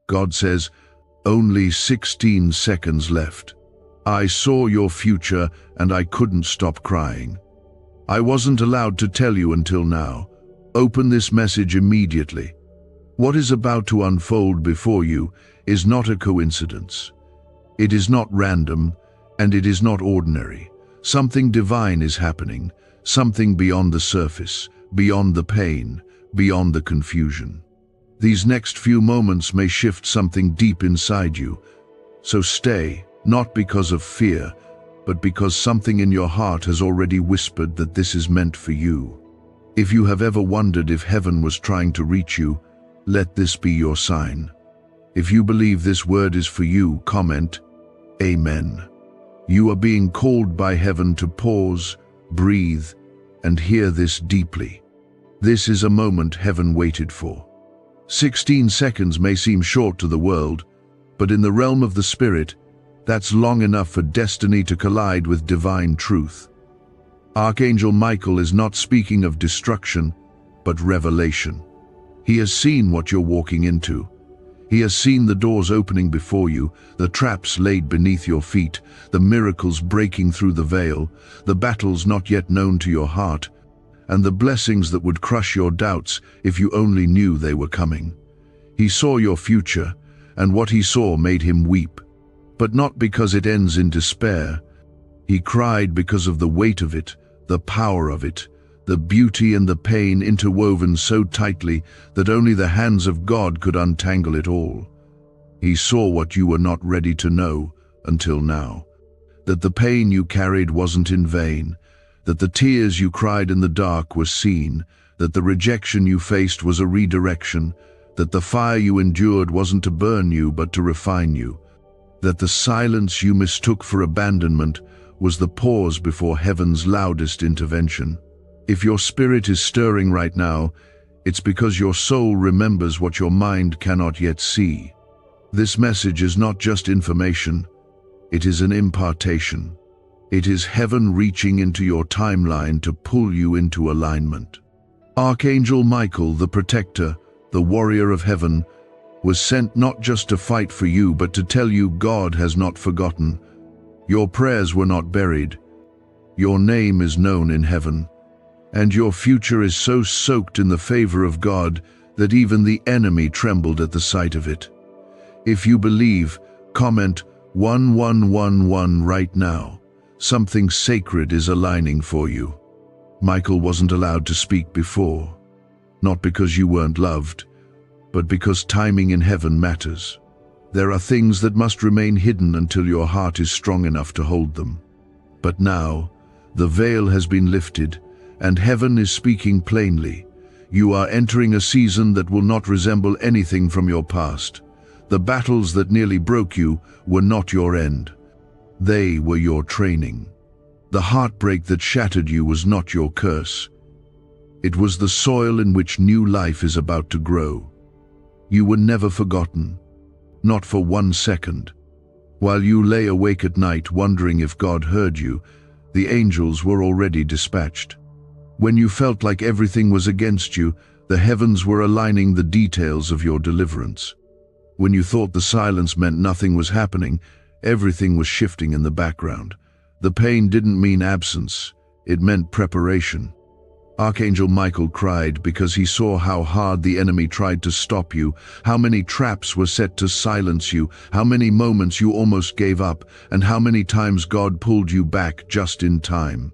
God says, "Only 16 seconds left. I saw your future and I couldn't stop crying. I wasn't allowed to tell you until now. Open this message immediately. What is about to unfold before you is not a coincidence. It is not random, and it is not ordinary. Something divine is happening, something beyond the surface, beyond the pain, beyond the confusion. These next few moments may shift something deep inside you. So stay, not because of fear, but because something in your heart has already whispered that this is meant for you. If you have ever wondered if heaven was trying to reach you, let this be your sign. If you believe this word is for you, comment, Amen. You are being called by heaven to pause, breathe, and hear this deeply. This is a moment heaven waited for. 16 seconds may seem short to the world, but in the realm of the spirit, that's long enough for destiny to collide with divine truth. Archangel Michael is not speaking of destruction, but revelation. He has seen what you're walking into. He has seen the doors opening before you, the traps laid beneath your feet, the miracles breaking through the veil, the battles not yet known to your heart, and the blessings that would crush your doubts if you only knew they were coming. He saw your future, and what he saw made him weep. But not because it ends in despair. He cried because of the weight of it, the power of it, the beauty and the pain interwoven so tightly that only the hands of God could untangle it all. He saw what you were not ready to know until now, that the pain you carried wasn't in vain, that the tears you cried in the dark were seen, that the rejection you faced was a redirection, that the fire you endured wasn't to burn you but to refine you, that the silence you mistook for abandonment was the pause before heaven's loudest intervention. If your spirit is stirring right now, it's because your soul remembers what your mind cannot yet see. This message is not just information, it is an impartation. It is heaven reaching into your timeline to pull you into alignment. Archangel Michael, the protector, the warrior of heaven, was sent not just to fight for you, but to tell you God has not forgotten. Your prayers were not buried. Your name is known in heaven. And your future is so soaked in the favor of God that even the enemy trembled at the sight of it. If you believe, comment 1111 right now. Something sacred is aligning for you. Michael wasn't allowed to speak before, not because you weren't loved, but because timing in heaven matters. There are things that must remain hidden until your heart is strong enough to hold them. But now, the veil has been lifted, and heaven is speaking plainly. You are entering a season that will not resemble anything from your past. The battles that nearly broke you were not your end. They were your training. The heartbreak that shattered you was not your curse. It was the soil in which new life is about to grow. You were never forgotten, not for 1 second. While you lay awake at night wondering if God heard you, the angels were already dispatched. When you felt like everything was against you, the heavens were aligning the details of your deliverance. When you thought the silence meant nothing was happening, everything was shifting in the background. The pain didn't mean absence, it meant preparation. Archangel Michael cried because he saw how hard the enemy tried to stop you, how many traps were set to silence you, how many moments you almost gave up, and how many times God pulled you back just in time.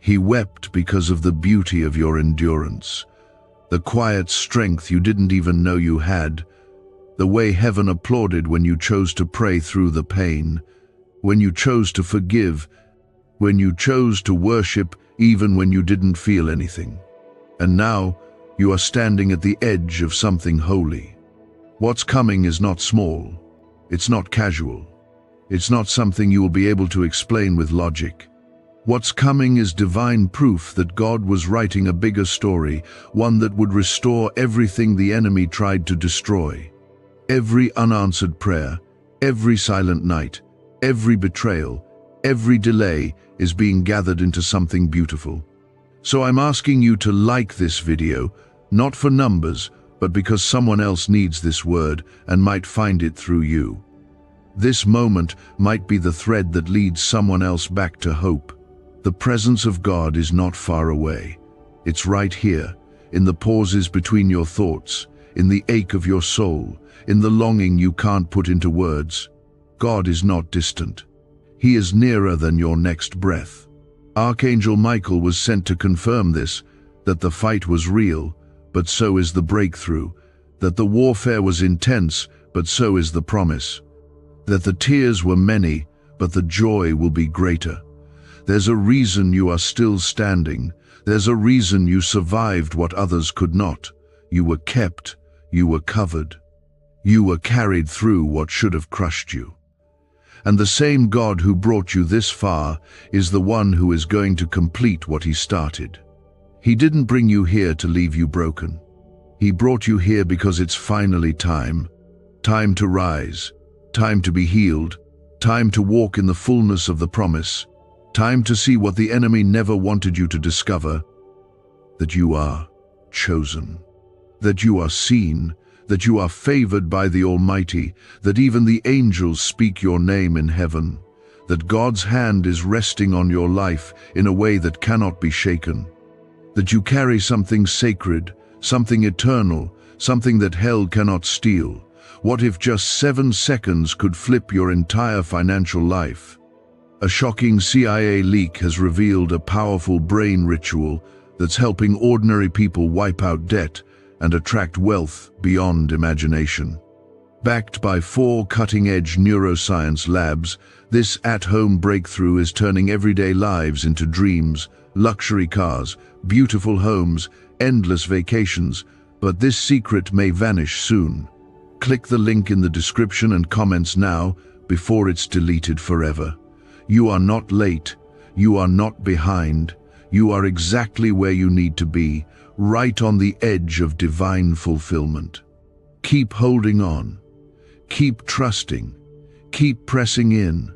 He wept because of the beauty of your endurance, the quiet strength you didn't even know you had, the way heaven applauded when you chose to pray through the pain, when you chose to forgive, when you chose to worship even when you didn't feel anything. And now, you are standing at the edge of something holy. What's coming is not small. It's not casual. It's not something you will be able to explain with logic. What's coming is divine proof that God was writing a bigger story, one that would restore everything the enemy tried to destroy. Every unanswered prayer, every silent night, every betrayal, every delay is being gathered into something beautiful. So I'm asking you to like this video, not for numbers, but because someone else needs this word and might find it through you. This moment might be the thread that leads someone else back to hope. The presence of God is not far away. It's right here, in the pauses between your thoughts, in the ache of your soul, in the longing you can't put into words. God is not distant. He is nearer than your next breath. Archangel Michael was sent to confirm this, that the fight was real, but so is the breakthrough, that the warfare was intense, but so is the promise, that the tears were many, but the joy will be greater. There's a reason you are still standing. There's a reason you survived what others could not. You were kept, you were covered. You were carried through what should have crushed you. And the same God who brought you this far is the one who is going to complete what he started. He didn't bring you here to leave you broken. He brought you here because it's finally time. Time to rise, time to be healed, time to walk in the fullness of the promise, time to see what the enemy never wanted you to discover, that you are chosen, that you are seen, that you are favored by the Almighty, that even the angels speak your name in heaven, that God's hand is resting on your life in a way that cannot be shaken, that you carry something sacred, something eternal, something that hell cannot steal. What if just 7 seconds could flip your entire financial life? A shocking CIA leak has revealed a powerful brain ritual that's helping ordinary people wipe out debt and attract wealth beyond imagination. Backed by 4 cutting-edge neuroscience labs, this at-home breakthrough is turning everyday lives into dreams, luxury cars, beautiful homes, endless vacations, but this secret may vanish soon. Click the link in the description and comments now before it's deleted forever. You are not late, you are not behind, you are exactly where you need to be, right on the edge of divine fulfillment. Keep holding on, keep trusting, keep pressing in,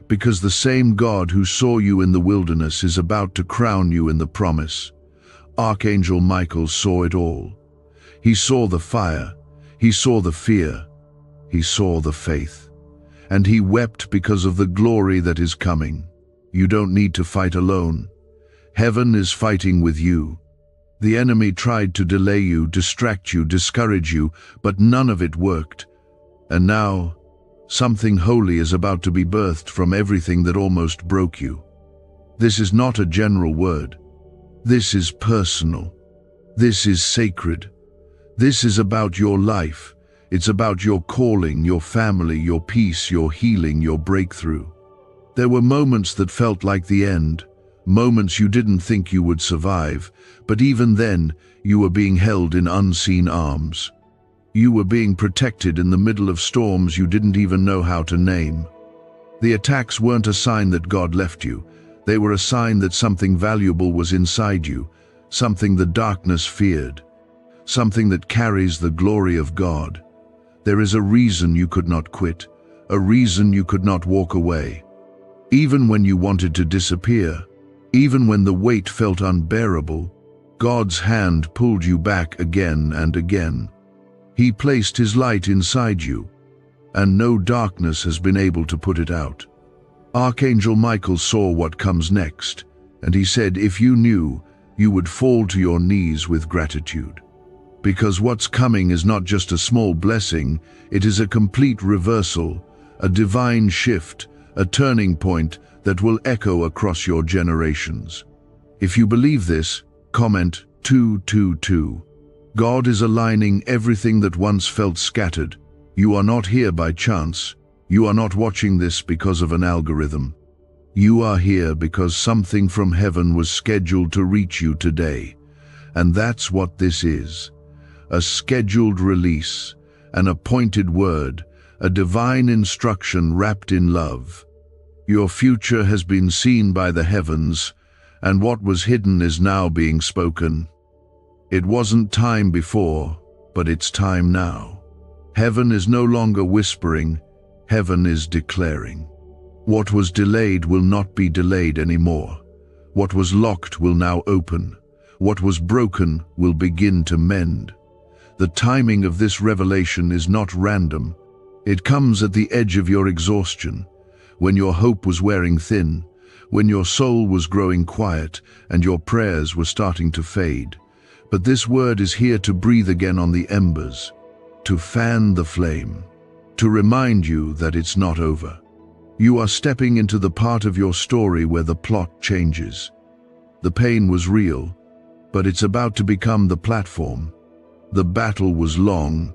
because the same God who saw you in the wilderness is about to crown you in the promise. Archangel Michael saw it all. He saw the fire, he saw the fear, he saw the faith, and he wept because of the glory that is coming. You don't need to fight alone. Heaven is fighting with you. The enemy tried to delay you, distract you, discourage you, but none of it worked. And now, something holy is about to be birthed from everything that almost broke you. This is not a general word. This is personal. This is sacred. This is about your life. It's about your calling, your family, your peace, your healing, your breakthrough. There were moments that felt like the end, moments you didn't think you would survive, but even then, you were being held in unseen arms. You were being protected in the middle of storms you didn't even know how to name. The attacks weren't a sign that God left you. They were a sign that something valuable was inside you, something the darkness feared, something that carries the glory of God. There is a reason you could not quit, a reason you could not walk away. Even when you wanted to disappear, even when the weight felt unbearable, God's hand pulled you back again and again. He placed his light inside you, and no darkness has been able to put it out. Archangel Michael saw what comes next, and he said, if you knew, you would fall to your knees with gratitude. Because what's coming is not just a small blessing, it is a complete reversal, a divine shift, a turning point that will echo across your generations. If you believe this, comment 222. God is aligning everything that once felt scattered. You are not here by chance. You are not watching this because of an algorithm. You are here because something from heaven was scheduled to reach you today. And that's what this is. A scheduled release, an appointed word, a divine instruction wrapped in love. Your future has been seen by the heavens, and what was hidden is now being spoken. It wasn't time before, but it's time now. Heaven is no longer whispering, heaven is declaring. What was delayed will not be delayed anymore. What was locked will now open. What was broken will begin to mend. The timing of this revelation is not random. It comes at the edge of your exhaustion, when your hope was wearing thin, when your soul was growing quiet and your prayers were starting to fade. But this word is here to breathe again on the embers, to fan the flame, to remind you that it's not over. You are stepping into the part of your story where the plot changes. The pain was real, but it's about to become the platform. The battle was long,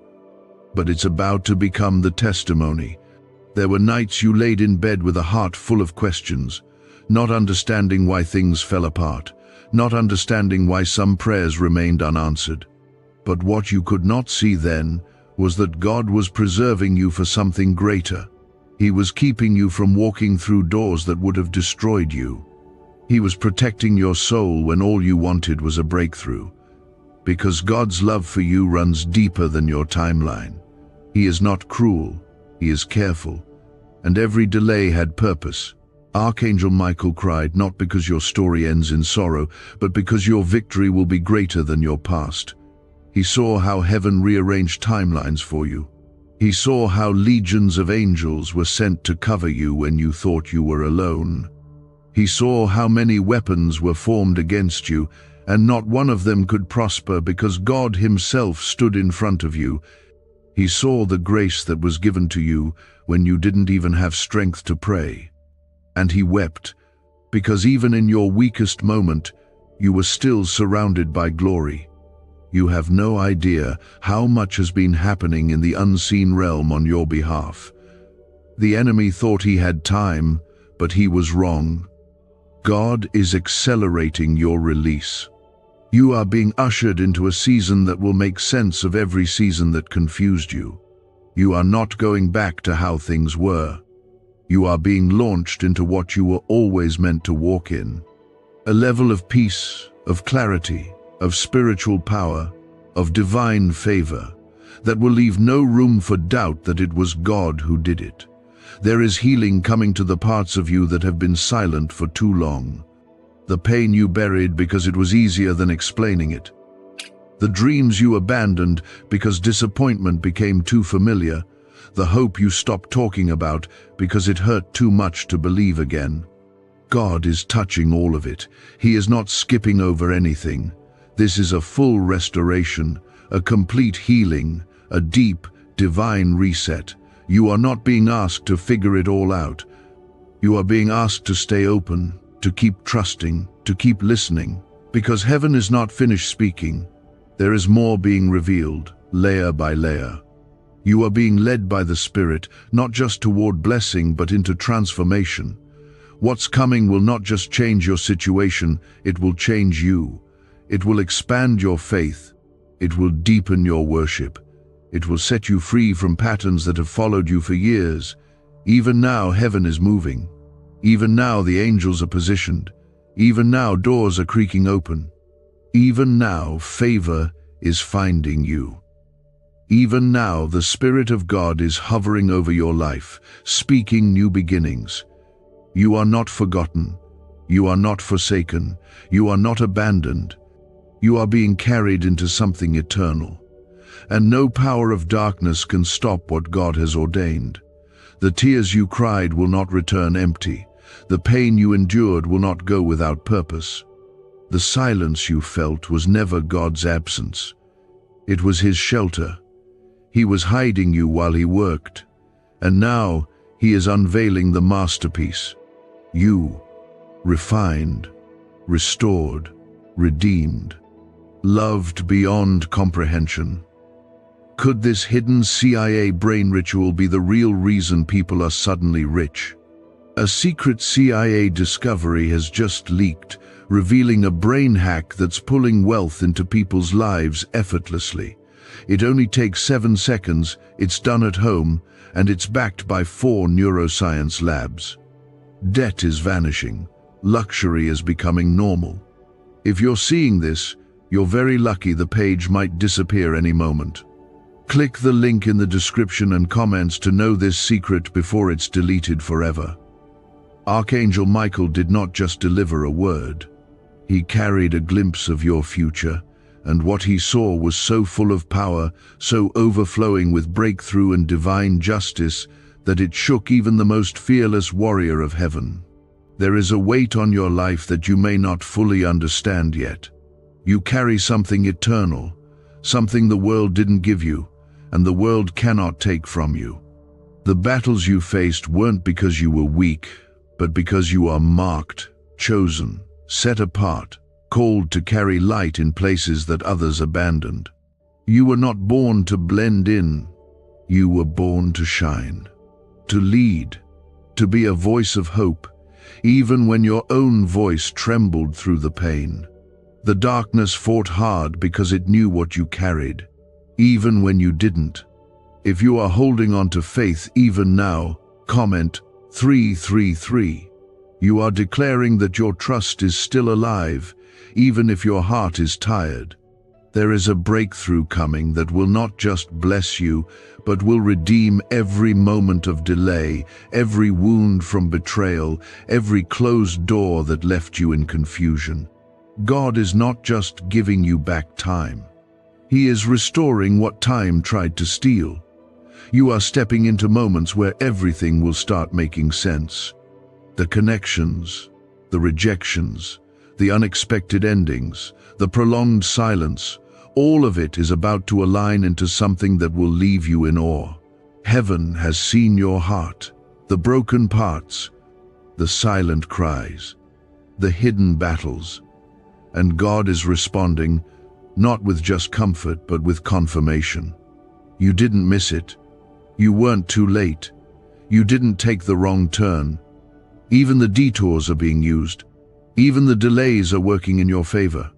but it's about to become the testimony. There were nights you laid in bed with a heart full of questions, not understanding why things fell apart, not understanding why some prayers remained unanswered. But what you could not see then was that God was preserving you for something greater. He was keeping you from walking through doors that would have destroyed you. He was protecting your soul when all you wanted was a breakthrough. Because God's love for you runs deeper than your timeline. He is not cruel, He is careful, and every delay had purpose. Archangel Michael cried, not because your story ends in sorrow, but because your victory will be greater than your past. He saw how heaven rearranged timelines for you. He saw how legions of angels were sent to cover you when you thought you were alone. He saw how many weapons were formed against you, and not one of them could prosper because God Himself stood in front of you. He saw the grace that was given to you when you didn't even have strength to pray. And He wept, because even in your weakest moment, you were still surrounded by glory. You have no idea how much has been happening in the unseen realm on your behalf. The enemy thought he had time, but he was wrong. God is accelerating your release. You are being ushered into a season that will make sense of every season that confused you. You are not going back to how things were. You are being launched into what you were always meant to walk in. A level of peace, of clarity, of spiritual power, of divine favor, that will leave no room for doubt that it was God who did it. There is healing coming to the parts of you that have been silent for too long. The pain you buried because it was easier than explaining it. The dreams you abandoned because disappointment became too familiar. The hope you stopped talking about because it hurt too much to believe again. God is touching all of it. He is not skipping over anything. This is a full restoration, a complete healing, a deep, divine reset. You are not being asked to figure it all out. You are being asked to stay open, to keep trusting, to keep listening, because heaven is not finished speaking. There is more being revealed, layer by layer. You are being led by the Spirit, not just toward blessing, but into transformation. What's coming will not just change your situation, it will change you. It will expand your faith. It will deepen your worship. It will set you free from patterns that have followed you for years. Even now, heaven is moving. Even now, the angels are positioned. Even now, doors are creaking open. Even now, favor is finding you. Even now, the Spirit of God is hovering over your life, speaking new beginnings. You are not forgotten. You are not forsaken. You are not abandoned. You are being carried into something eternal. And no power of darkness can stop what God has ordained. The tears you cried will not return empty. The pain you endured will not go without purpose. The silence you felt was never God's absence. It was His shelter. He was hiding you while He worked. And now He is unveiling the masterpiece. You, refined, restored, redeemed, loved beyond comprehension. Could this hidden CIA brain ritual be the real reason people are suddenly rich? A secret CIA discovery has just leaked, revealing a brain hack that's pulling wealth into people's lives effortlessly. It only takes 7 seconds, it's done at home, and it's backed by 4 neuroscience labs. Debt is vanishing. Luxury is becoming normal. If you're seeing this, you're very lucky. The page might disappear any moment. Click the link in the description and comments to know this secret before it's deleted forever. Archangel Michael did not just deliver a word. He carried a glimpse of your future, and what he saw was so full of power, so overflowing with breakthrough and divine justice, that it shook even the most fearless warrior of heaven. There is a weight on your life that you may not fully understand yet. You carry something eternal, something the world didn't give you, and the world cannot take from you. The battles you faced weren't because you were weak, but because you are marked, chosen, set apart, called to carry light in places that others abandoned. You were not born to blend in. You were born to shine, to lead, to be a voice of hope, even when your own voice trembled through the pain. The darkness fought hard because it knew what you carried, even when you didn't. If you are holding on to faith even now, comment 333. You are declaring that your trust is still alive, even if your heart is tired. There is a breakthrough coming that will not just bless you, but will redeem every moment of delay, every wound from betrayal, every closed door that left you in confusion. God is not just giving you back time. He is restoring what time tried to steal. You are stepping into moments where everything will start making sense. The connections, the rejections, the unexpected endings, the prolonged silence, all of it is about to align into something that will leave you in awe. Heaven has seen your heart, the broken parts, the silent cries, the hidden battles, and God is responding, not with just comfort, but with confirmation. You didn't miss it. You weren't too late. You didn't take the wrong turn. Even the detours are being used. Even the delays are working in your favor.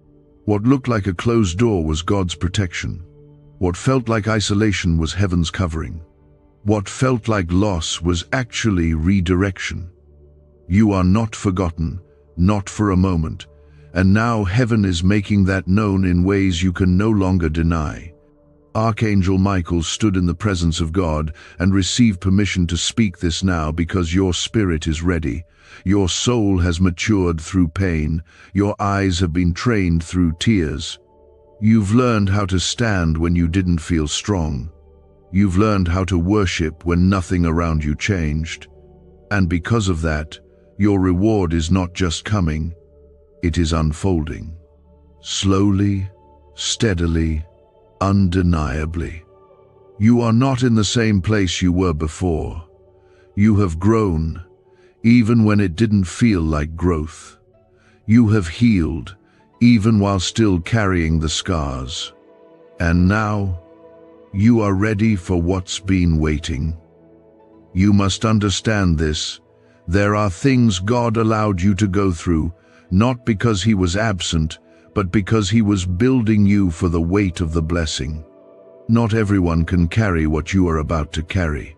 What looked like a closed door was God's protection. What felt like isolation was heaven's covering. What felt like loss was actually redirection. You are not forgotten, not for a moment, and now heaven is making that known in ways you can no longer deny. Archangel Michael stood in the presence of God and received permission to speak this now because your spirit is ready. Your soul has matured through pain. Your eyes have been trained through tears. You've learned how to stand when you didn't feel strong. You've learned how to worship when nothing around you changed. And because of that, your reward is not just coming, it is unfolding. Slowly, steadily, undeniably. You are not in the same place you were before. You have grown, even when it didn't feel like growth. You have healed, even while still carrying the scars. And now, you are ready for what's been waiting. You must understand this. There are things God allowed you to go through, not because He was absent, but because He was building you for the weight of the blessing. Not everyone can carry what you are about to carry.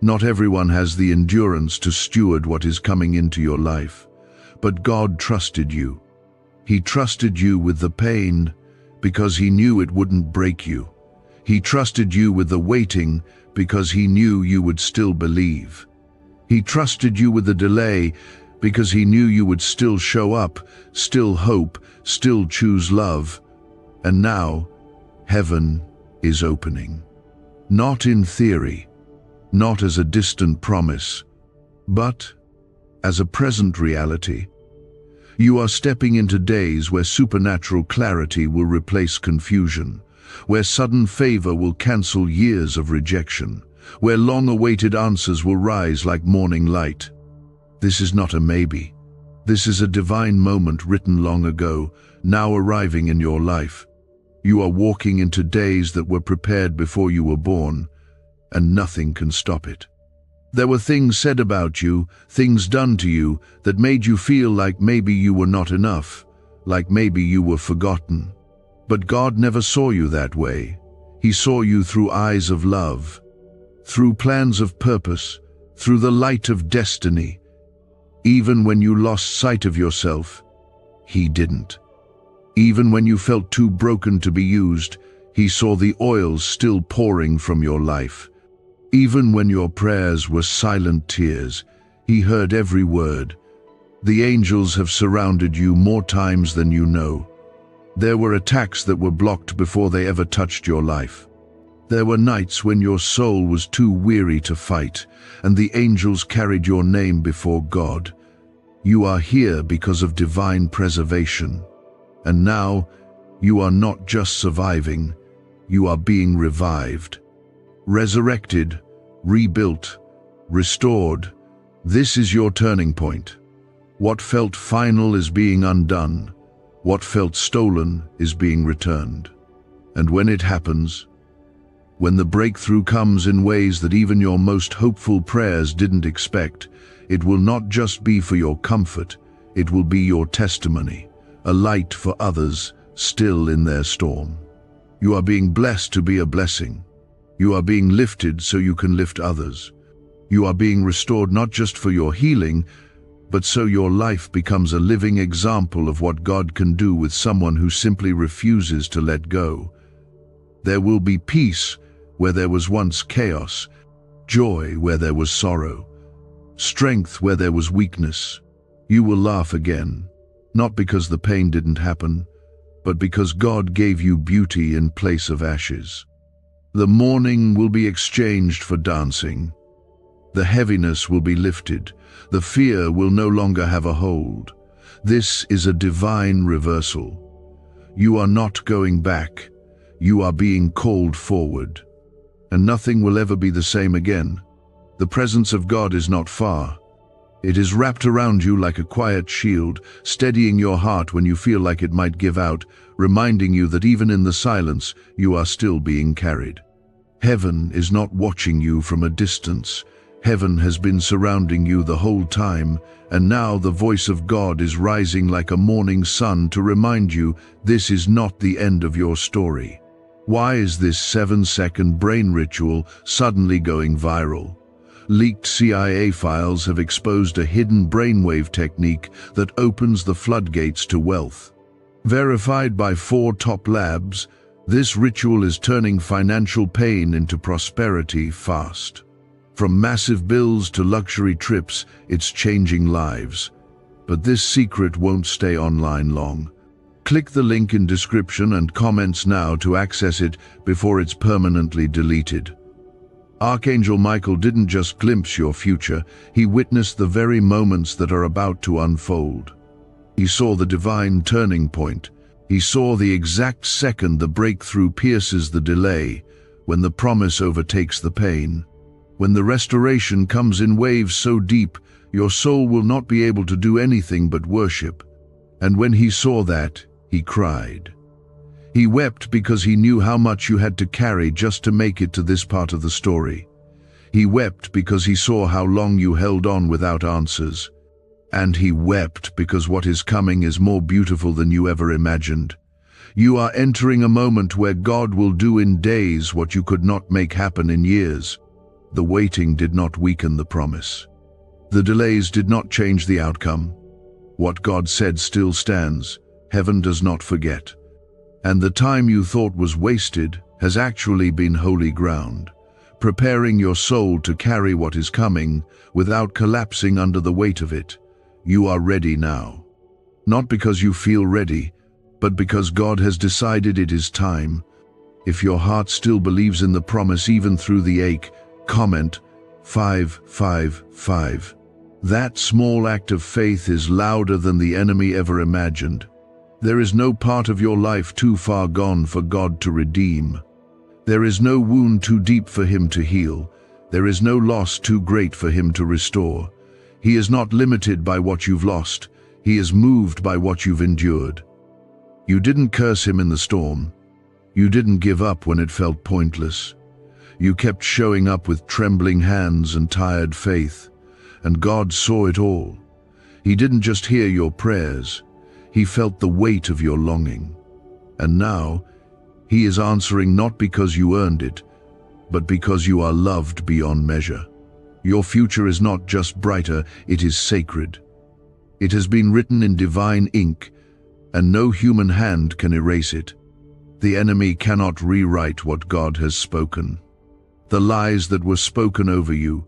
Not everyone has the endurance to steward what is coming into your life. But God trusted you. He trusted you with the pain because He knew it wouldn't break you. He trusted you with the waiting because He knew you would still believe. He trusted you with the delay because He knew you would still show up, still hope, still choose love. And now, heaven is opening. Not in theory, not as a distant promise, but as a present reality. You are stepping into days where supernatural clarity will replace confusion, where sudden favor will cancel years of rejection, where long-awaited answers will rise like morning light. This is not a maybe. This is a divine moment written long ago, now arriving in your life. You are walking into days that were prepared before you were born, and nothing can stop it. There were things said about you, things done to you, that made you feel like maybe you were not enough, like maybe you were forgotten. But God never saw you that way. He saw you through eyes of love, through plans of purpose, through the light of destiny. Even when you lost sight of yourself, He didn't. Even when you felt too broken to be used, He saw the oils still pouring from your life. Even when your prayers were silent tears, He heard every word. The angels have surrounded you more times than you know. There were attacks that were blocked before they ever touched your life. There were nights when your soul was too weary to fight, and the angels carried your name before God. You are here because of divine preservation. And now, you are not just surviving, you are being revived. Resurrected, rebuilt, restored. This is your turning point. What felt final is being undone. What felt stolen is being returned. And when it happens, when the breakthrough comes in ways that even your most hopeful prayers didn't expect, it will not just be for your comfort, it will be your testimony, a light for others still in their storm. You are being blessed to be a blessing. You are being lifted so you can lift others. You are being restored not just for your healing, but so your life becomes a living example of what God can do with someone who simply refuses to let go. There will be peace where there was once chaos, joy where there was sorrow, strength where there was weakness. You will laugh again, not because the pain didn't happen, but because God gave you beauty in place of ashes. The mourning will be exchanged for dancing. The heaviness will be lifted. The fear will no longer have a hold. This is a divine reversal. You are not going back. You are being called forward. And nothing will ever be the same again. The presence of God is not far. It is wrapped around you like a quiet shield, steadying your heart when you feel like it might give out, reminding you that even in the silence, you are still being carried. Heaven is not watching you from a distance. Heaven has been surrounding you the whole time, and now the voice of God is rising like a morning sun to remind you this is not the end of your story. Why is this 7-second brain ritual suddenly going viral? Leaked CIA files have exposed a hidden brainwave technique that opens the floodgates to wealth. Verified by 4 top labs, this ritual is turning financial pain into prosperity fast. From massive bills to luxury trips, it's changing lives. But this secret won't stay online long. Click the link in description and comments now to access it before it's permanently deleted. Archangel Michael didn't just glimpse your future, he witnessed the very moments that are about to unfold. He saw the divine turning point. He saw the exact second the breakthrough pierces the delay, when the promise overtakes the pain. When the restoration comes in waves so deep, your soul will not be able to do anything but worship. And when he saw that, he cried. He wept because he knew how much you had to carry just to make it to this part of the story. He wept because he saw how long you held on without answers. And he wept because what is coming is more beautiful than you ever imagined. You are entering a moment where God will do in days what you could not make happen in years. The waiting did not weaken the promise. The delays did not change the outcome. What God said still stands. Heaven does not forget. And the time you thought was wasted has actually been holy ground, preparing your soul to carry what is coming without collapsing under the weight of it. You are ready now. Not because you feel ready, but because God has decided it is time. If your heart still believes in the promise even through the ache, comment 555. That small act of faith is louder than the enemy ever imagined. There is no part of your life too far gone for God to redeem. There is no wound too deep for Him to heal. There is no loss too great for Him to restore. He is not limited by what you've lost. He is moved by what you've endured. You didn't curse Him in the storm. You didn't give up when it felt pointless. You kept showing up with trembling hands and tired faith, and God saw it all. He didn't just hear your prayers. He felt the weight of your longing. And now, He is answering not because you earned it, but because you are loved beyond measure. Your future is not just brighter, it is sacred. It has been written in divine ink, and no human hand can erase it. The enemy cannot rewrite what God has spoken. The lies that were spoken over you,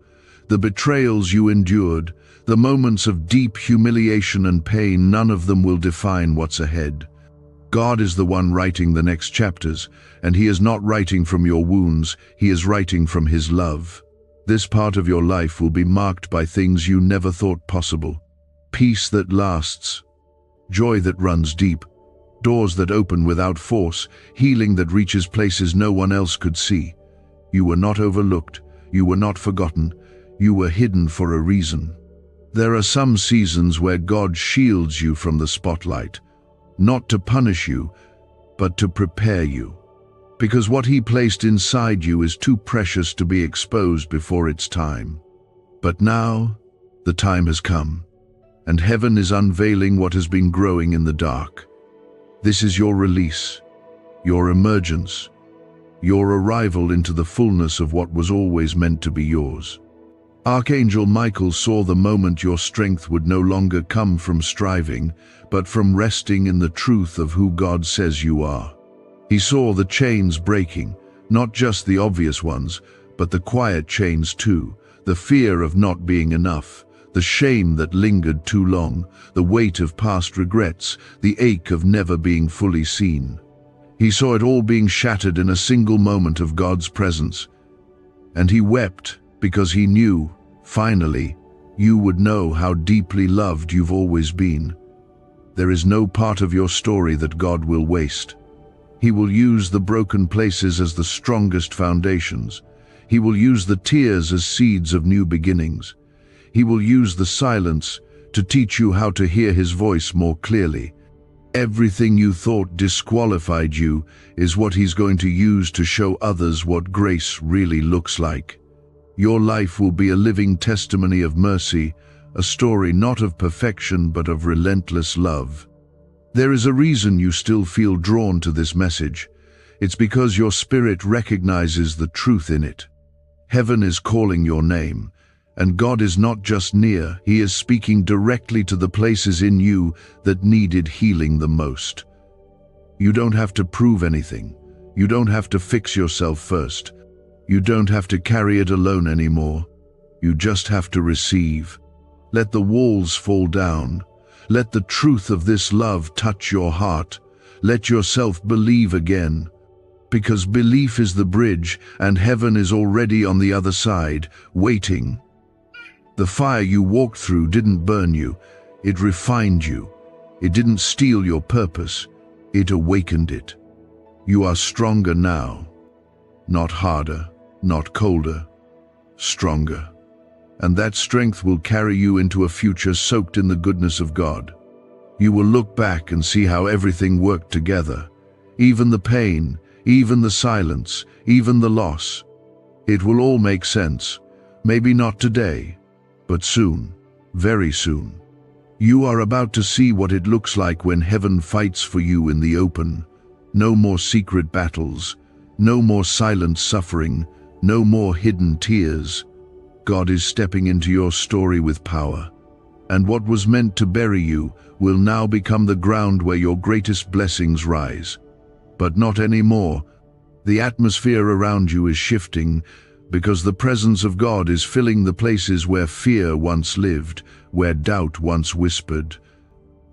the betrayals you endured, the moments of deep humiliation and pain, none of them will define what's ahead. God is the one writing the next chapters, and He is not writing from your wounds, He is writing from His love. This part of your life will be marked by things you never thought possible. Peace that lasts, joy that runs deep, doors that open without force, healing that reaches places no one else could see. You were not overlooked, you were not forgotten, you were hidden for a reason. There are some seasons where God shields you from the spotlight, not to punish you, but to prepare you. Because what He placed inside you is too precious to be exposed before its time. But now, the time has come, and heaven is unveiling what has been growing in the dark. This is your release, your emergence, your arrival into the fullness of what was always meant to be yours. Archangel Michael saw the moment your strength would no longer come from striving, but from resting in the truth of who God says you are. He saw the chains breaking, not just the obvious ones, but the quiet chains too, the fear of not being enough, the shame that lingered too long, the weight of past regrets, the ache of never being fully seen. He saw it all being shattered in a single moment of God's presence. And he wept because he knew, finally, you would know how deeply loved you've always been. There is no part of your story that God will waste. He will use the broken places as the strongest foundations. He will use the tears as seeds of new beginnings. He will use the silence to teach you how to hear His voice more clearly. Everything you thought disqualified you is what He's going to use to show others what grace really looks like. Your life will be a living testimony of mercy, a story not of perfection but of relentless love. There is a reason you still feel drawn to this message. It's because your spirit recognizes the truth in it. Heaven is calling your name, and God is not just near, He is speaking directly to the places in you that needed healing the most. You don't have to prove anything. You don't have to fix yourself first. You don't have to carry it alone anymore. You just have to receive. Let the walls fall down. Let the truth of this love touch your heart. Let yourself believe again. Because belief is the bridge, and heaven is already on the other side, waiting. The fire you walked through didn't burn you. It refined you. It didn't steal your purpose. It awakened it. You are stronger now. Not harder, not colder. Stronger. And that strength will carry you into a future soaked in the goodness of God. You will look back and see how everything worked together. Even the pain, even the silence, even the loss. It will all make sense. Maybe not today, but soon, very soon. You are about to see what it looks like when heaven fights for you in the open. No more secret battles, no more silent suffering, no more hidden tears. God is stepping into your story with power, and what was meant to bury you will now become the ground where your greatest blessings rise. But not anymore. The atmosphere around you is shifting because the presence of God is filling the places where fear once lived, where doubt once whispered.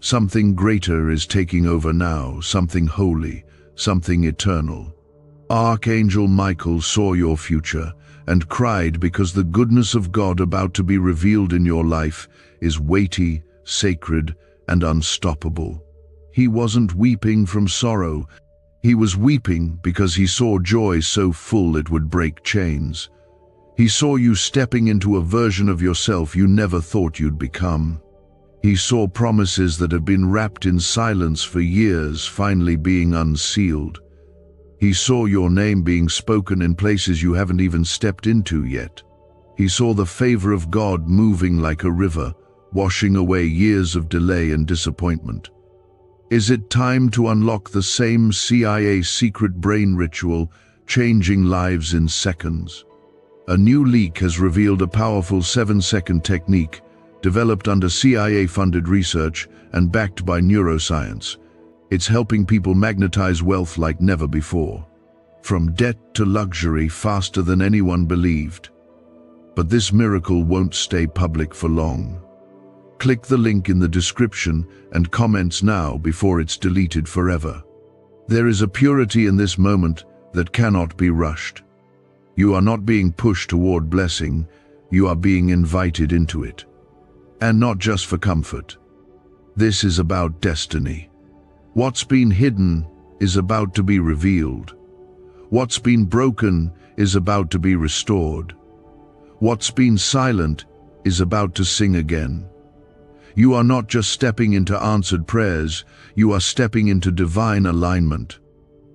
Something greater is taking over now, something holy, something eternal. Archangel Michael saw your future and cried because the goodness of God about to be revealed in your life is weighty, sacred, and unstoppable. He wasn't weeping from sorrow. He was weeping because he saw joy so full it would break chains. He saw you stepping into a version of yourself you never thought you'd become. He saw promises that have been wrapped in silence for years finally being unsealed. He saw your name being spoken in places you haven't even stepped into yet. He saw the favor of God moving like a river, washing away years of delay and disappointment. Is it time to unlock the same CIA secret brain ritual, changing lives in seconds? A new leak has revealed a powerful 7-second technique, developed under CIA-funded research and backed by neuroscience. It's helping people magnetize wealth like never before. From debt to luxury faster than anyone believed. But this miracle won't stay public for long. Click the link in the description and comments now before it's deleted forever. There is a purity in this moment that cannot be rushed. You are not being pushed toward blessing, you are being invited into it. And not just for comfort. This is about destiny. What's been hidden is about to be revealed. What's been broken is about to be restored. What's been silent is about to sing again. You are not just stepping into answered prayers, you are stepping into divine alignment.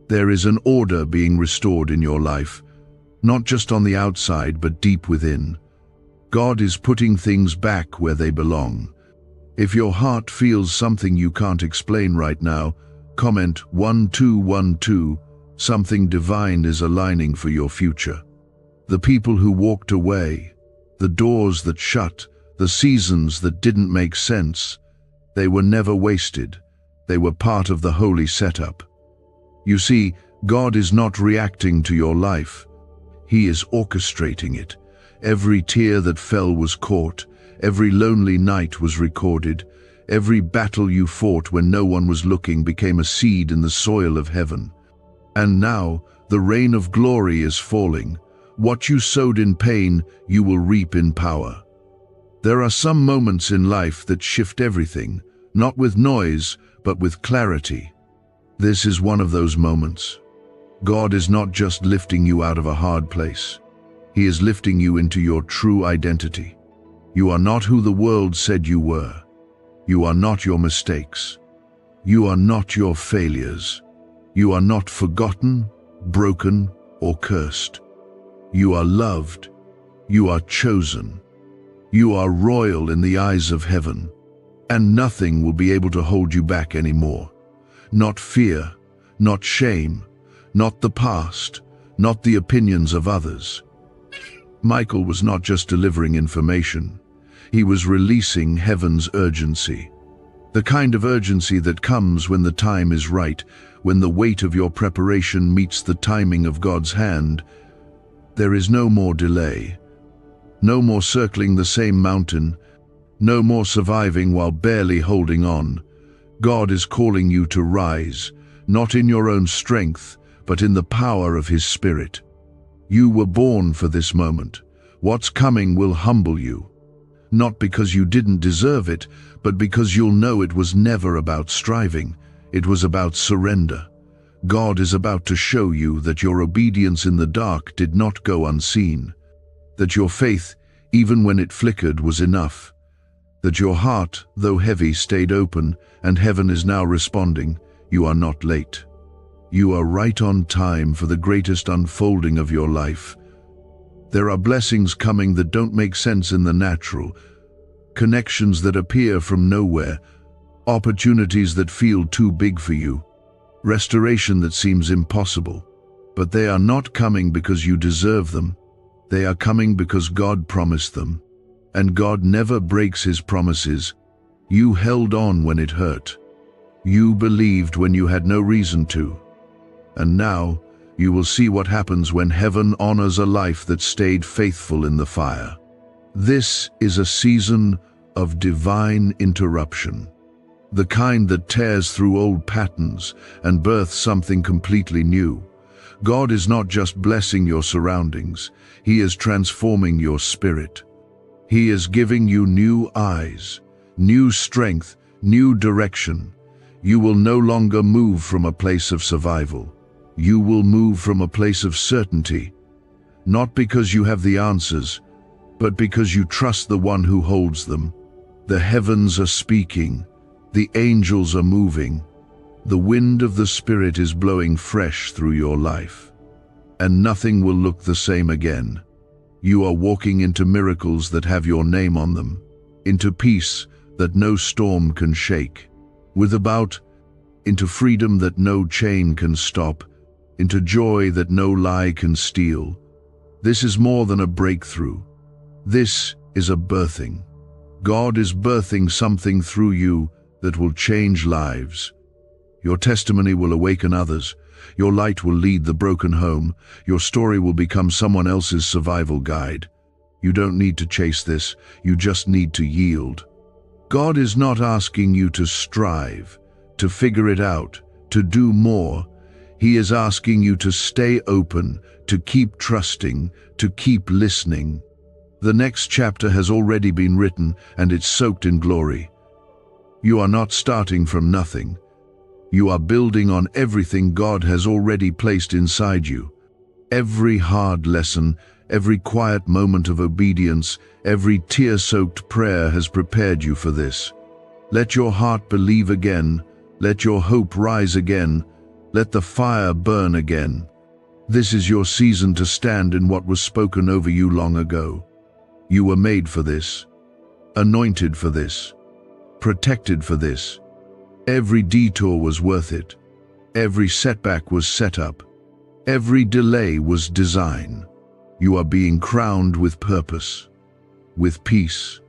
There is an order being restored in your life, not just on the outside but deep within. God is putting things back where they belong. If your heart feels something you can't explain right now, comment 1212, something divine is aligning for your future. The people who walked away, the doors that shut, the seasons that didn't make sense, they were never wasted. They were part of the holy setup. You see, God is not reacting to your life. He is orchestrating it. Every tear that fell was caught. Every lonely night was recorded. Every battle you fought when no one was looking became a seed in the soil of heaven. And now, the rain of glory is falling. What you sowed in pain, you will reap in power. There are some moments in life that shift everything, not with noise, but with clarity. This is one of those moments. God is not just lifting you out of a hard place. He is lifting you into your true identity. You are not who the world said you were. You are not your mistakes. You are not your failures. You are not forgotten, broken, or cursed. You are loved. You are chosen. You are royal in the eyes of heaven, and nothing will be able to hold you back anymore. Not fear, not shame, not the past, not the opinions of others. Michael was not just delivering information. He was releasing heaven's urgency. The kind of urgency that comes when the time is right, when the weight of your preparation meets the timing of God's hand. There is no more delay. No more circling the same mountain. No more surviving while barely holding on. God is calling you to rise, not in your own strength, but in the power of His Spirit. You were born for this moment. What's coming will humble you. Not because you didn't deserve it, but because you'll know it was never about striving. It was about surrender. God is about to show you that your obedience in the dark did not go unseen. That your faith, even when it flickered, was enough. That your heart, though heavy, stayed open, and heaven is now responding. You are not late. You are right on time for the greatest unfolding of your life. There are blessings coming that don't make sense in the natural, connections that appear from nowhere, opportunities that feel too big for you, restoration that seems impossible. But they are not coming because you deserve them. They are coming because God promised them. And God never breaks His promises. You held on when it hurt. You believed when you had no reason to. And now, you will see what happens when heaven honors a life that stayed faithful in the fire. This is a season of divine interruption, the kind that tears through old patterns and births something completely new. God is not just blessing your surroundings, He is transforming your spirit. He is giving you new eyes, new strength, new direction. You will no longer move from a place of survival. You will move from a place of certainty, not because you have the answers, but because you trust the one who holds them. The heavens are speaking, the angels are moving, the wind of the Spirit is blowing fresh through your life, and nothing will look the same again. You are walking into miracles that have your name on them, into peace that no storm can shake, into freedom that no chain can stop, into joy that no lie can steal. This is more than a breakthrough. This is a birthing. God is birthing something through you that will change lives. Your testimony will awaken others. Your light will lead the broken home. Your story will become someone else's survival guide. You don't need to chase this. You just need to yield. God is not asking you to strive, to figure it out, to do more. He is asking you to stay open, to keep trusting, to keep listening. The next chapter has already been written, and it's soaked in glory. You are not starting from nothing. You are building on everything God has already placed inside you. Every hard lesson, every quiet moment of obedience, every tear-soaked prayer has prepared you for this. Let your heart believe again. Let your hope rise again. Let the fire burn again. This is your season to stand in what was spoken over you long ago. You were made for this, anointed for this, protected for this. Every detour was worth it. Every setback was set up. Every delay was design. You are being crowned with purpose, with peace,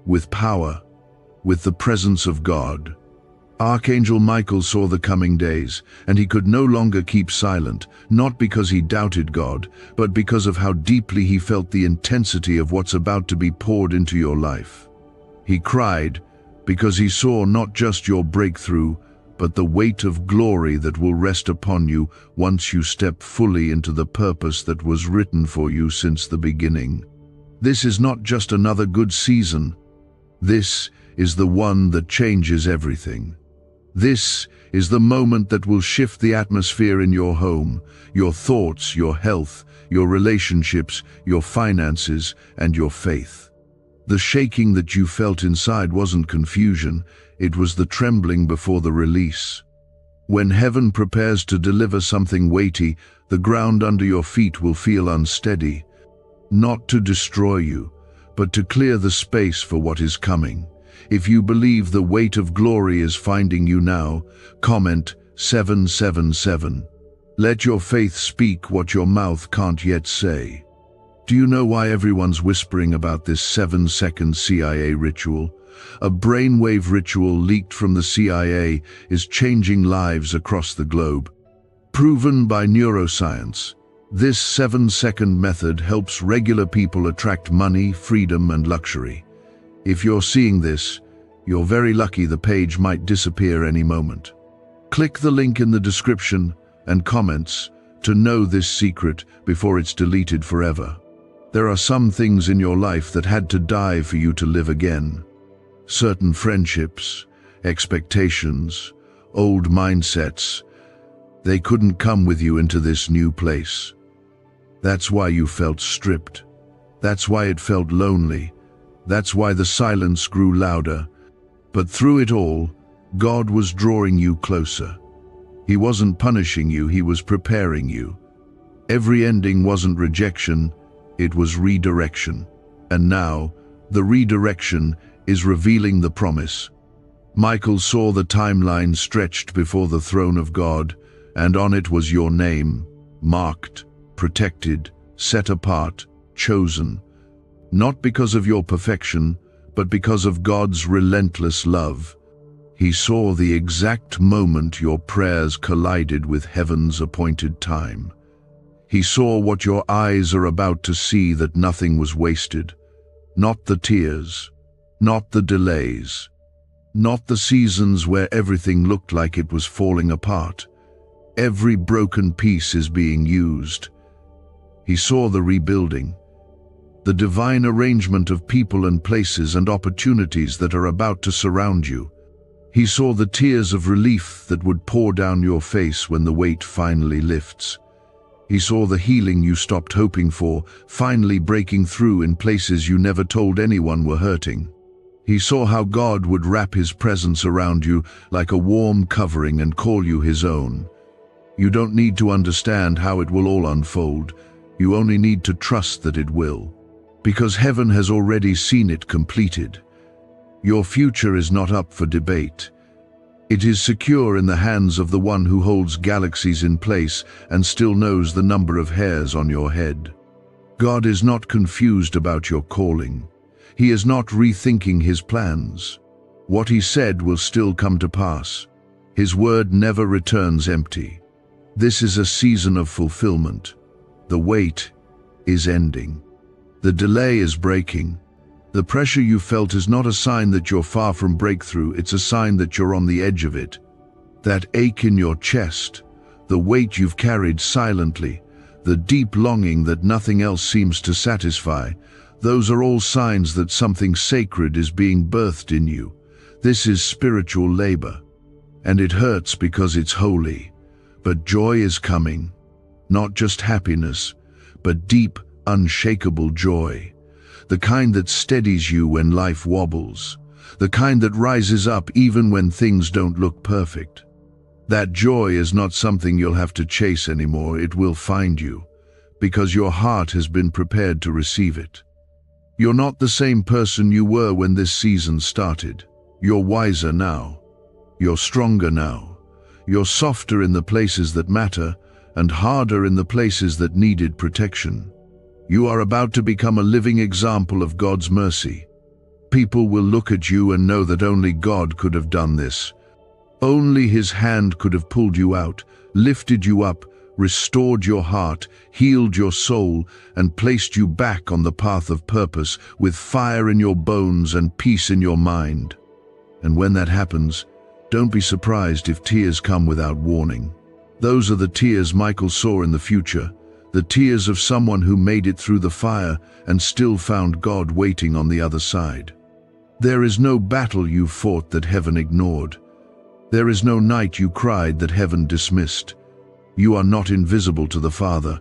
with power, with the presence of God. Archangel Michael saw the coming days, and he could no longer keep silent, not because he doubted God, but because of how deeply he felt the intensity of what's about to be poured into your life. He cried because he saw not just your breakthrough, but the weight of glory that will rest upon you once you step fully into the purpose that was written for you since the beginning. This is not just another good season. This is the one that changes everything. This is the moment that will shift the atmosphere in your home, your thoughts, your health, your relationships, your finances, and your faith. The shaking that you felt inside wasn't confusion, it was the trembling before the release. When heaven prepares to deliver something weighty, the ground under your feet will feel unsteady, not to destroy you, but to clear the space for what is coming. If you believe the weight of glory is finding you now, comment 777. Let your faith speak what your mouth can't yet say. Do you know why everyone's whispering about this 7-second CIA ritual? A brainwave ritual leaked from the CIA is changing lives across the globe. Proven by neuroscience, this 7-second method helps regular people attract money, freedom, and luxury. If you're seeing this, you're very lucky. The page might disappear any moment. Click the link in the description and comments to know this secret before it's deleted forever. There are some things in your life that had to die for you to live again. Certain friendships, expectations, old mindsets, they couldn't come with you into this new place. That's why you felt stripped. That's why it felt lonely. That's why the silence grew louder. But through it all, God was drawing you closer. He wasn't punishing you, he was preparing you. Every ending wasn't rejection, it was redirection. And now, the redirection is revealing the promise. Michael saw the timeline stretched before the throne of God, and on it was your name, marked, protected, set apart, chosen. Not because of your perfection, but because of God's relentless love. He saw the exact moment your prayers collided with heaven's appointed time. He saw what your eyes are about to see, that nothing was wasted. Not the tears, not the delays, not the seasons where everything looked like it was falling apart. Every broken piece is being used. He saw the rebuilding, the divine arrangement of people and places and opportunities that are about to surround you. He saw the tears of relief that would pour down your face when the weight finally lifts. He saw the healing you stopped hoping for, finally breaking through in places you never told anyone were hurting. He saw how God would wrap his presence around you like a warm covering and call you his own. You don't need to understand how it will all unfold. You only need to trust that it will. Because heaven has already seen it completed. Your future is not up for debate. It is secure in the hands of the one who holds galaxies in place and still knows the number of hairs on your head. God is not confused about your calling. He is not rethinking his plans. What he said will still come to pass. His word never returns empty. This is a season of fulfillment. The wait is ending. The delay is breaking. The pressure you felt is not a sign that you're far from breakthrough, it's a sign that you're on the edge of it. That ache in your chest, the weight you've carried silently, the deep longing that nothing else seems to satisfy, those are all signs that something sacred is being birthed in you. This is spiritual labor, and it hurts because it's holy. But joy is coming, not just happiness, but deep, unshakable joy. The kind that steadies you when life wobbles, the kind that rises up even when things don't look perfect. That joy is not something you'll have to chase anymore, it will find you, because your heart has been prepared to receive it. You're not the same person you were when this season started. You're wiser now. You're stronger now. You're softer in the places that matter, and harder in the places that needed protection. You are about to become a living example of God's mercy. People will look at you and know that only God could have done this. Only His hand could have pulled you out, lifted you up, restored your heart, healed your soul, and placed you back on the path of purpose with fire in your bones and peace in your mind. And when that happens, don't be surprised if tears come without warning. Those are the tears Michael saw in the future, the tears of someone who made it through the fire and still found God waiting on the other side. There is no battle you fought that heaven ignored. There is no night you cried that heaven dismissed. You are not invisible to the Father.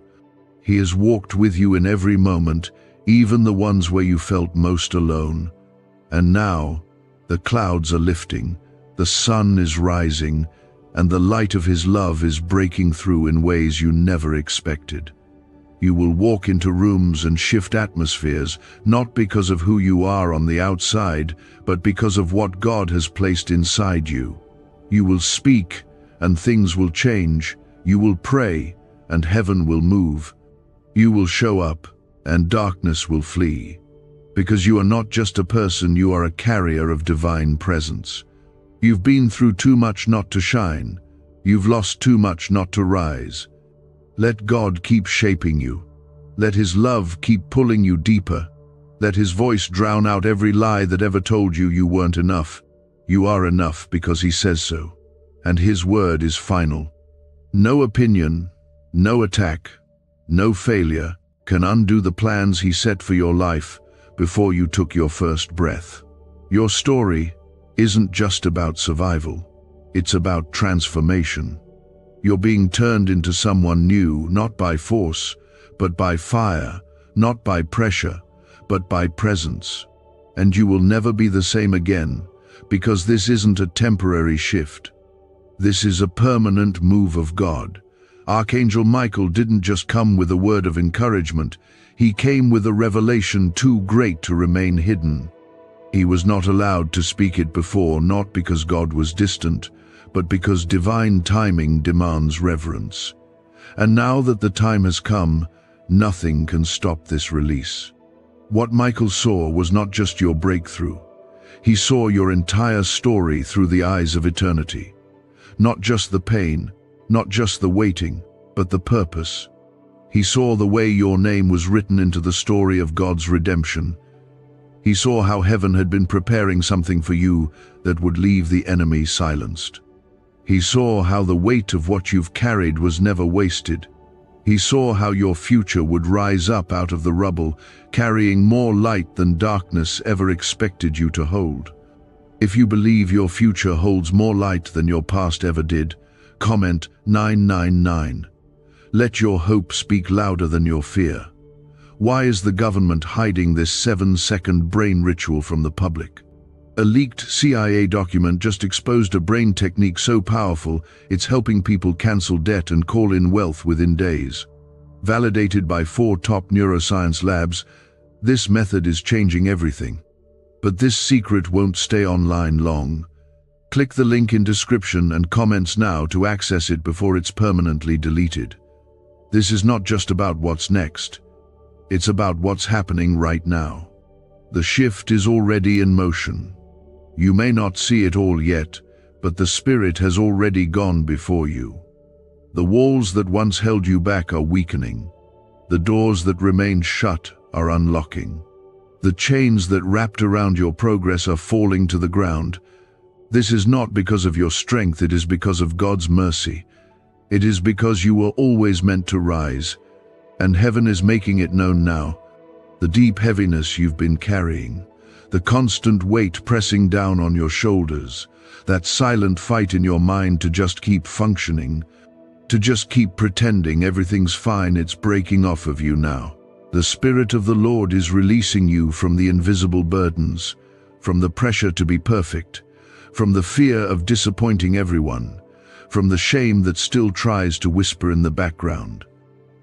He has walked with you in every moment, even the ones where you felt most alone. And now, the clouds are lifting, the sun is rising, and the light of His love is breaking through in ways you never expected. You will walk into rooms and shift atmospheres, not because of who you are on the outside, but because of what God has placed inside you. You will speak, and things will change. You will pray, and heaven will move. You will show up, and darkness will flee. Because you are not just a person, you are a carrier of divine presence. You've been through too much not to shine. You've lost too much not to rise. Let God keep shaping you. Let His love keep pulling you deeper. Let His voice drown out every lie that ever told you you weren't enough. You are enough because He says so, and His word is final. No opinion, no attack, no failure can undo the plans He set for your life before you took your first breath. Your story isn't just about survival, it's about transformation. You're being turned into someone new, not by force, but by fire, not by pressure, but by presence. And you will never be the same again, because this isn't a temporary shift. This is a permanent move of God. Archangel Michael didn't just come with a word of encouragement, he came with a revelation too great to remain hidden. He was not allowed to speak it before, not because God was distant, but because divine timing demands reverence. And now that the time has come, nothing can stop this release. What Michael saw was not just your breakthrough. He saw your entire story through the eyes of eternity. Not just the pain, not just the waiting, but the purpose. He saw the way your name was written into the story of God's redemption. He saw how heaven had been preparing something for you that would leave the enemy silenced. He saw how the weight of what you've carried was never wasted. He saw how your future would rise up out of the rubble, carrying more light than darkness ever expected you to hold. If you believe your future holds more light than your past ever did, comment 999. Let your hope speak louder than your fear. Why is the government hiding this 7-second brain ritual from the public? A leaked CIA document just exposed a brain technique so powerful it's helping people cancel debt and call in wealth within days. Validated by 4 top neuroscience labs, this method is changing everything. But this secret won't stay online long. Click the link in description and comments now to access it before it's permanently deleted. This is not just about what's next. It's about what's happening right now. The shift is already in motion. You may not see it all yet, but the Spirit has already gone before you. The walls that once held you back are weakening. The doors that remained shut are unlocking. The chains that wrapped around your progress are falling to the ground. This is not because of your strength, it is because of God's mercy. It is because you were always meant to rise, and heaven is making it known now. The deep heaviness you've been carrying, the constant weight pressing down on your shoulders, that silent fight in your mind to just keep functioning, to just keep pretending everything's fine, it's breaking off of you now. The Spirit of the Lord is releasing you from the invisible burdens, from the pressure to be perfect, from the fear of disappointing everyone, from the shame that still tries to whisper in the background.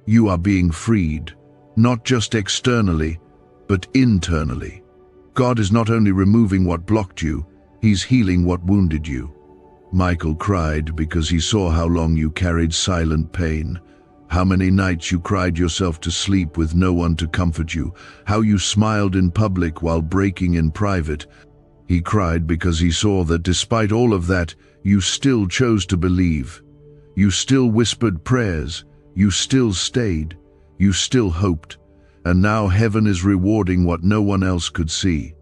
You are being freed, not just externally, but internally. God is not only removing what blocked you, He's healing what wounded you. Michael cried because he saw how long you carried silent pain, how many nights you cried yourself to sleep with no one to comfort you, how you smiled in public while breaking in private. He cried because he saw that despite all of that, you still chose to believe. You still whispered prayers, you still stayed, you still hoped, and now heaven is rewarding what no one else could see.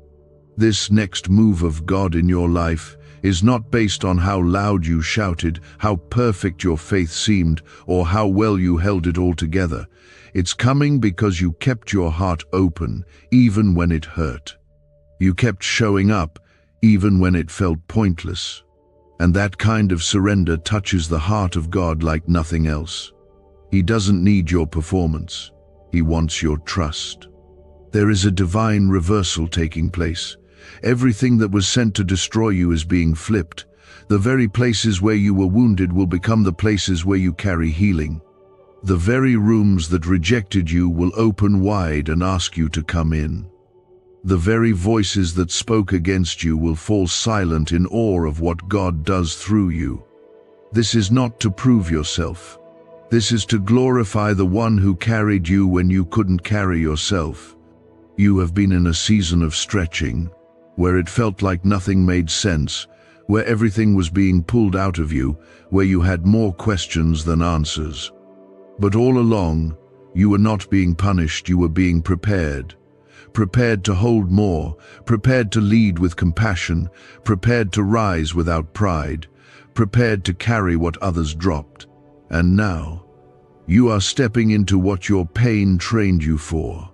This next move of God in your life is not based on how loud you shouted, how perfect your faith seemed, or how well you held it all together. It's coming because you kept your heart open, even when it hurt. You kept showing up, even when it felt pointless. And that kind of surrender touches the heart of God like nothing else. He doesn't need your performance. He wants your trust. There is a divine reversal taking place. Everything that was sent to destroy you is being flipped. The very places where you were wounded will become the places where you carry healing. The very rooms that rejected you will open wide and ask you to come in. The very voices that spoke against you will fall silent in awe of what God does through you. This is not to prove yourself. This is to glorify the one who carried you when you couldn't carry yourself. You have been in a season of stretching, where it felt like nothing made sense, where everything was being pulled out of you, where you had more questions than answers. But all along, you were not being punished, you were being prepared. Prepared to hold more, prepared to lead with compassion, prepared to rise without pride, prepared to carry what others dropped. And now, you are stepping into what your pain trained you for.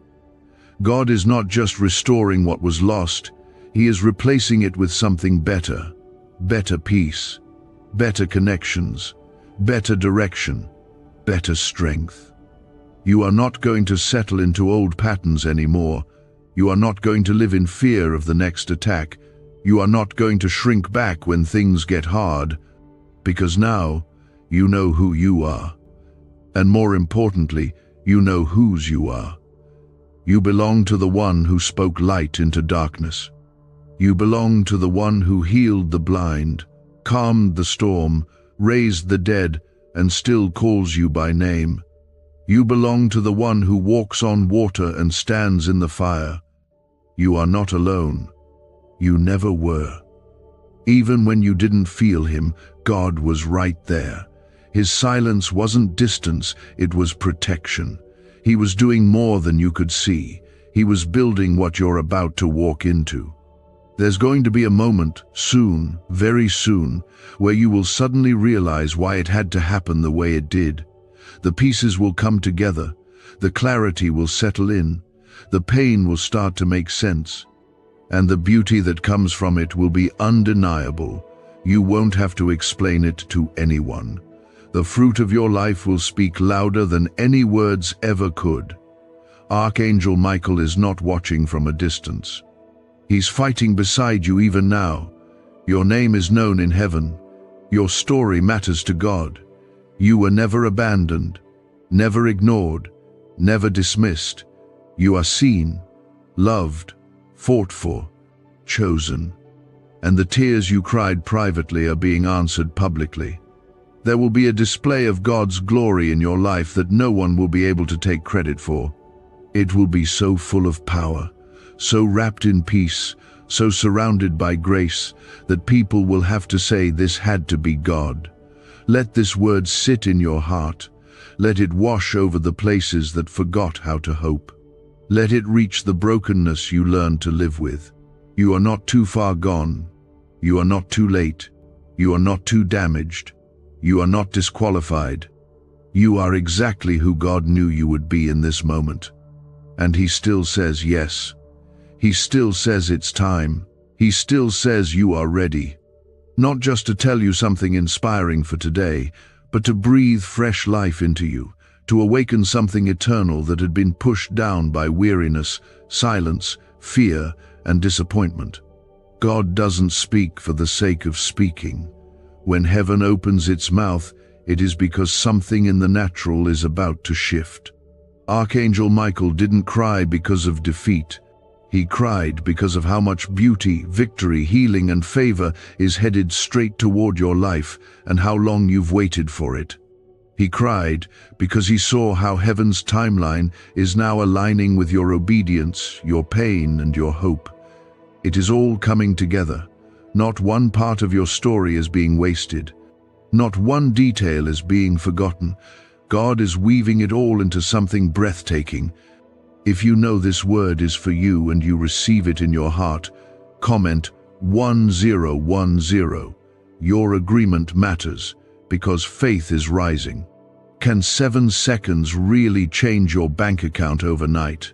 God is not just restoring what was lost, He is replacing it with something better. Better peace, better connections, better direction, better strength. You are not going to settle into old patterns anymore. You are not going to live in fear of the next attack. You are not going to shrink back when things get hard, because now you know who you are. And more importantly, you know whose you are. You belong to the one who spoke light into darkness. You belong to the one who healed the blind, calmed the storm, raised the dead, and still calls you by name. You belong to the one who walks on water and stands in the fire. You are not alone. You never were. Even when you didn't feel Him, God was right there. His silence wasn't distance, it was protection. He was doing more than you could see. He was building what you're about to walk into. There's going to be a moment, soon, very soon, where you will suddenly realize why it had to happen the way it did. The pieces will come together, the clarity will settle in, the pain will start to make sense, and the beauty that comes from it will be undeniable. You won't have to explain it to anyone. The fruit of your life will speak louder than any words ever could. Archangel Michael is not watching from a distance. He's fighting beside you even now. Your name is known in heaven. Your story matters to God. You were never abandoned, never ignored, never dismissed. You are seen, loved, fought for, chosen. And the tears you cried privately are being answered publicly. There will be a display of God's glory in your life that no one will be able to take credit for. It will be so full of power, so wrapped in peace, so surrounded by grace, that people will have to say this had to be God. Let this word sit in your heart. Let it wash over the places that forgot how to hope. Let it reach the brokenness you learned to live with. You are not too far gone. You are not too late. You are not too damaged. You are not disqualified. You are exactly who God knew you would be in this moment. And He still says yes. He still says it's time. He still says you are ready. Not just to tell you something inspiring for today, but to breathe fresh life into you, to awaken something eternal that had been pushed down by weariness, silence, fear, and disappointment. God doesn't speak for the sake of speaking. When heaven opens its mouth, it is because something in the natural is about to shift. Archangel Michael didn't cry because of defeat. He cried because of how much beauty, victory, healing, and favor is headed straight toward your life and how long you've waited for it. He cried because he saw how heaven's timeline is now aligning with your obedience, your pain, and your hope. It is all coming together. Not one part of your story is being wasted. Not one detail is being forgotten. God is weaving it all into something breathtaking. If you know this word is for you and you receive it in your heart, comment 1010. Your agreement matters because faith is rising. Can 7 seconds really change your bank account overnight?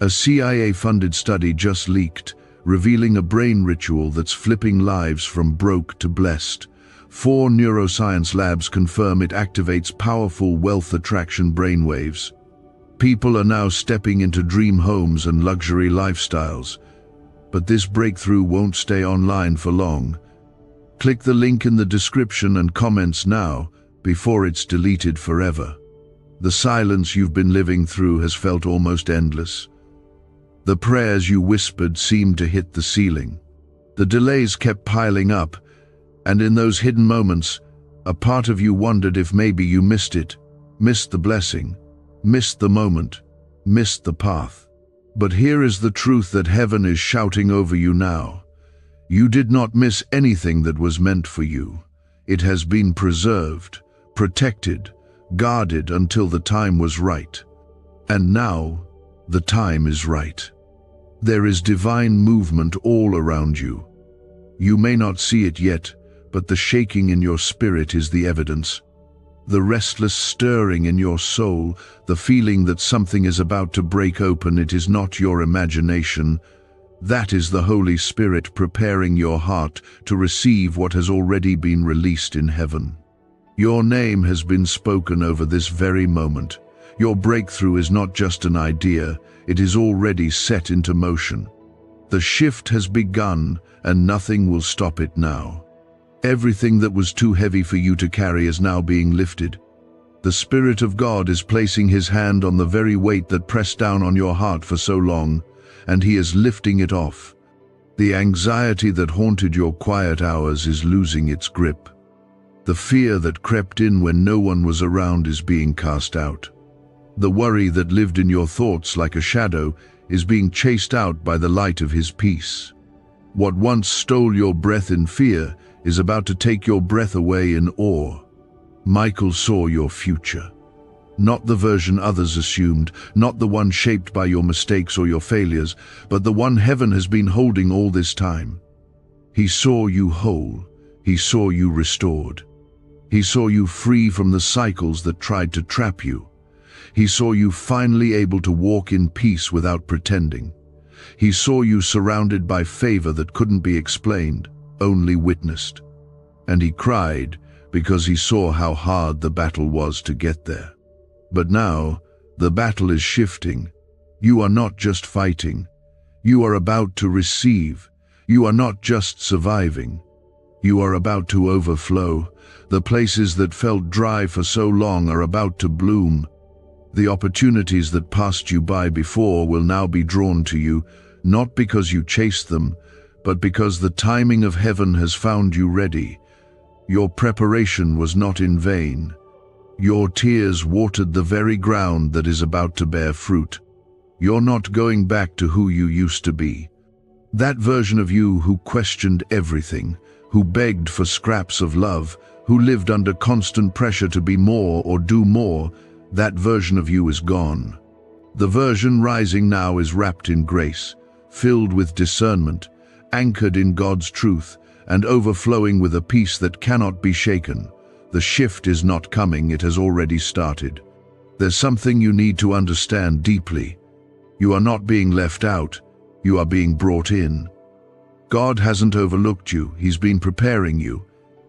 A CIA-funded study just leaked, revealing a brain ritual that's flipping lives from broke to blessed. 4 neuroscience labs confirm it activates powerful wealth attraction brainwaves. People are now stepping into dream homes and luxury lifestyles. But this breakthrough won't stay online for long. Click the link in the description and comments now before it's deleted forever. The silence you've been living through has felt almost endless. The prayers you whispered seemed to hit the ceiling. The delays kept piling up, and in those hidden moments, a part of you wondered if maybe you missed it, missed the blessing, missed the moment, missed the path. But here is the truth that heaven is shouting over you now. You did not miss anything that was meant for you. It has been preserved, protected, guarded until the time was right. And now, the time is right. There is divine movement all around you. You may not see it yet, but the shaking in your spirit is the evidence. The restless stirring in your soul, the feeling that something is about to break open, it is not your imagination. That is the Holy Spirit preparing your heart to receive what has already been released in heaven. Your name has been spoken over this very moment. Your breakthrough is not just an idea, it is already set into motion. The shift has begun, and nothing will stop it now. Everything that was too heavy for you to carry is now being lifted. The Spirit of God is placing His hand on the very weight that pressed down on your heart for so long, and He is lifting it off. The anxiety that haunted your quiet hours is losing its grip. The fear that crept in when no one was around is being cast out. The worry that lived in your thoughts like a shadow is being chased out by the light of His peace. What once stole your breath in fear is about to take your breath away in awe. Michael saw your future. Not the version others assumed, not the one shaped by your mistakes or your failures, but the one heaven has been holding all this time. He saw you whole. He saw you restored. He saw you free from the cycles that tried to trap you. He saw you finally able to walk in peace without pretending. He saw you surrounded by favor that couldn't be explained, only witnessed. And He cried because He saw how hard the battle was to get there. But now, the battle is shifting. You are not just fighting. You are about to receive. You are not just surviving. You are about to overflow. The places that felt dry for so long are about to bloom. The opportunities that passed you by before will now be drawn to you, not because you chased them, but because the timing of heaven has found you ready. Your preparation was not in vain. Your tears watered the very ground that is about to bear fruit. You're not going back to who you used to be. That version of you who questioned everything, who begged for scraps of love, who lived under constant pressure to be more or do more, that version of you is gone. The version rising now is wrapped in grace, filled with discernment, anchored in God's truth, and overflowing with a peace that cannot be shaken. The shift is not coming, it has already started. There's something you need to understand deeply. You are not being left out, you are being brought in. God hasn't overlooked you, He's been preparing you.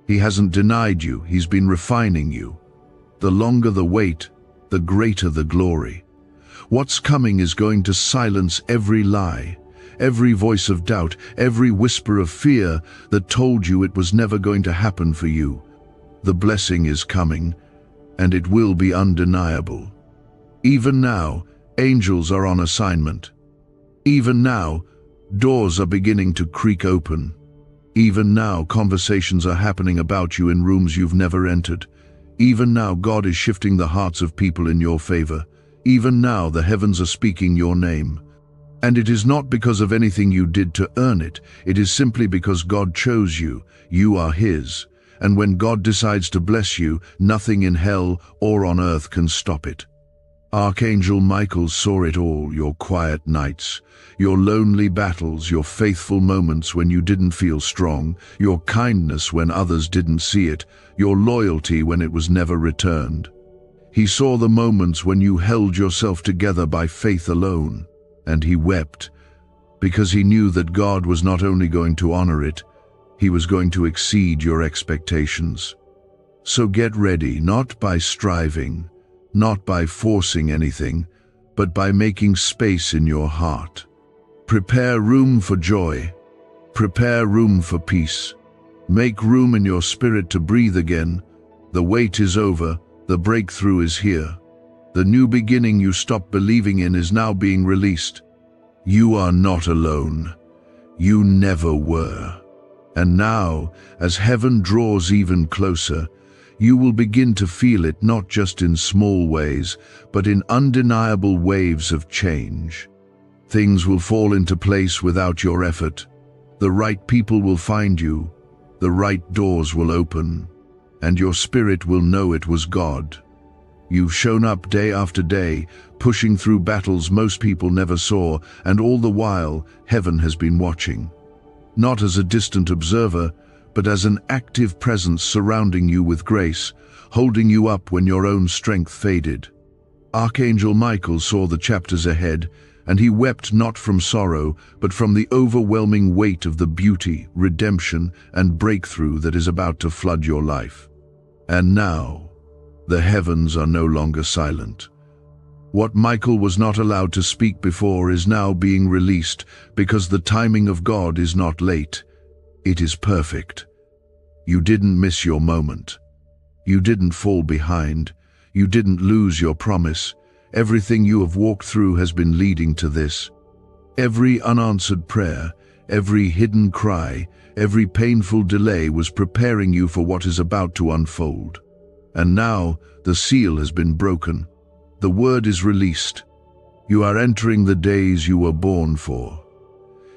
He hasn't denied you, He's been refining you. The longer the wait, the greater the glory. What's coming is going to silence every lie, every voice of doubt, every whisper of fear that told you it was never going to happen for you. The blessing is coming, and it will be undeniable. Even now, angels are on assignment. Even now, doors are beginning to creak open. Even now, conversations are happening about you in rooms you've never entered. Even now, God is shifting the hearts of people in your favor. Even now, the heavens are speaking your name. And it is not because of anything you did to earn it. It is simply because God chose you. You are His. And when God decides to bless you, nothing in hell or on earth can stop it. Archangel Michael saw it all, your quiet nights, your lonely battles, your faithful moments when you didn't feel strong, your kindness when others didn't see it, your loyalty when it was never returned. He saw the moments when you held yourself together by faith alone, and He wept, because He knew that God was not only going to honor it, He was going to exceed your expectations. So get ready, not by striving, not by forcing anything, but by making space in your heart. Prepare room for joy. Prepare room for peace. Make room in your spirit to breathe again. The wait is over. The breakthrough is here. The new beginning you stopped believing in is now being released. You are not alone. You never were. And now, as heaven draws even closer, you will begin to feel it not just in small ways, but in undeniable waves of change. Things will fall into place without your effort. The right people will find you, the right doors will open, and your spirit will know it was God. You've shown up day after day, pushing through battles most people never saw, and all the while, heaven has been watching. Not as a distant observer, but as an active presence surrounding you with grace, holding you up when your own strength faded. Archangel Michael saw the chapters ahead, and he wept not from sorrow, but from the overwhelming weight of the beauty, redemption, and breakthrough that is about to flood your life. And now, the heavens are no longer silent. What Michael was not allowed to speak before is now being released, because the timing of God is not late. It is perfect. You didn't miss your moment. You didn't fall behind. You didn't lose your promise. Everything you have walked through has been leading to this. Every unanswered prayer, every hidden cry, every painful delay was preparing you for what is about to unfold. And now, the seal has been broken. The word is released. You are entering the days you were born for.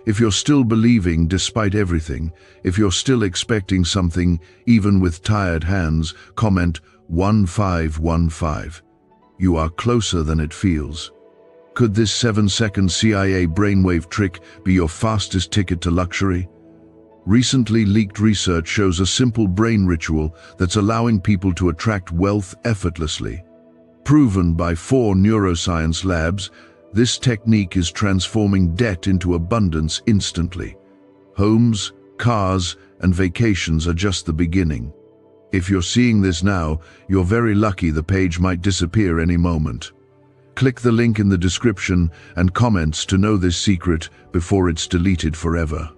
If you're still believing despite everything, if you're still expecting something, even with tired hands, comment 1515. You are closer than it feels. Could this 7-second CIA brainwave trick be your fastest ticket to luxury? Recently leaked research shows a simple brain ritual that's allowing people to attract wealth effortlessly. Proven by 4 neuroscience labs, this technique is transforming debt into abundance instantly. Homes, cars, and vacations are just the beginning. If you're seeing this now, you're very lucky. The page might disappear any moment. Click the link in the description and comments to know this secret before it's deleted forever.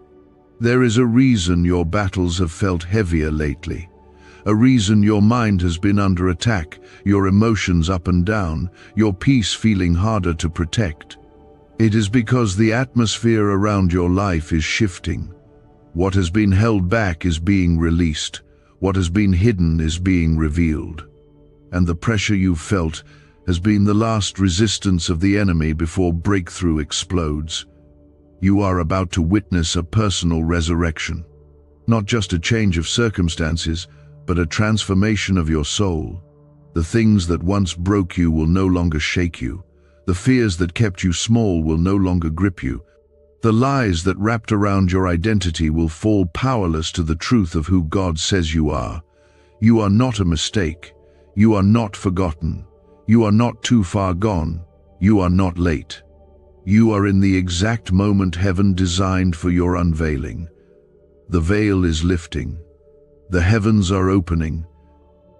There is a reason your battles have felt heavier lately. A reason your mind has been under attack, your emotions up and down, your peace feeling harder to protect. It is because the atmosphere around your life is shifting. What has been held back is being released. What has been hidden is being revealed. And the pressure you've felt has been the last resistance of the enemy before breakthrough explodes. You are about to witness a personal resurrection. Not just a change of circumstances, but a transformation of your soul. The things that once broke you will no longer shake you. The fears that kept you small will no longer grip you. The lies that wrapped around your identity will fall powerless to the truth of who God says you are. You are not a mistake. You are not forgotten. You are not too far gone. You are not late. You are in the exact moment heaven designed for your unveiling. The veil is lifting. The heavens are opening.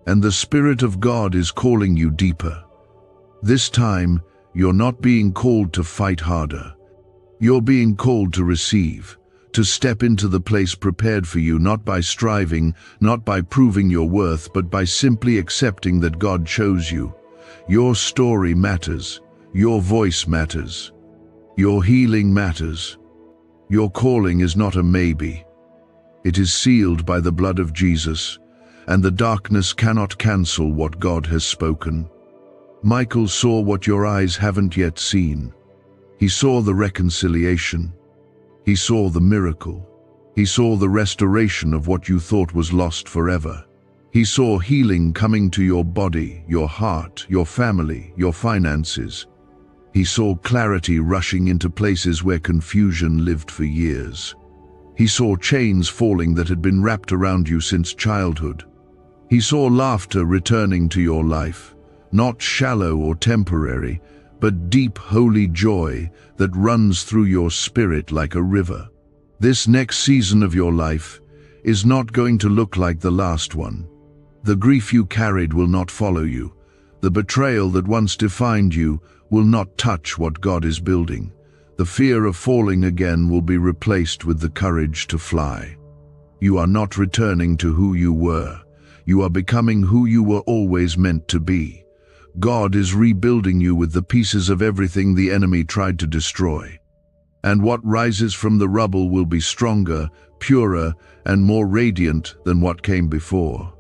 And the Spirit of God is calling you deeper. This time, you're not being called to fight harder. You're being called to receive, to step into the place prepared for you, not by striving, not by proving your worth, but by simply accepting that God chose you. Your story matters. Your voice matters. Your healing matters. Your calling is not a maybe. It is sealed by the blood of Jesus, and the darkness cannot cancel what God has spoken. Michael saw what your eyes haven't yet seen. He saw the reconciliation. He saw the miracle. He saw the restoration of what you thought was lost forever. He saw healing coming to your body, your heart, your family, your finances. He saw clarity rushing into places where confusion lived for years. He saw chains falling that had been wrapped around you since childhood. He saw laughter returning to your life, not shallow or temporary, but deep, holy joy that runs through your spirit like a river. This next season of your life is not going to look like the last one. The grief you carried will not follow you. The betrayal that once defined you will not touch what God is building. The fear of falling again will be replaced with the courage to fly. You are not returning to who you were. You are becoming who you were always meant to be. God is rebuilding you with the pieces of everything the enemy tried to destroy. And what rises from the rubble will be stronger, purer, and more radiant than what came before.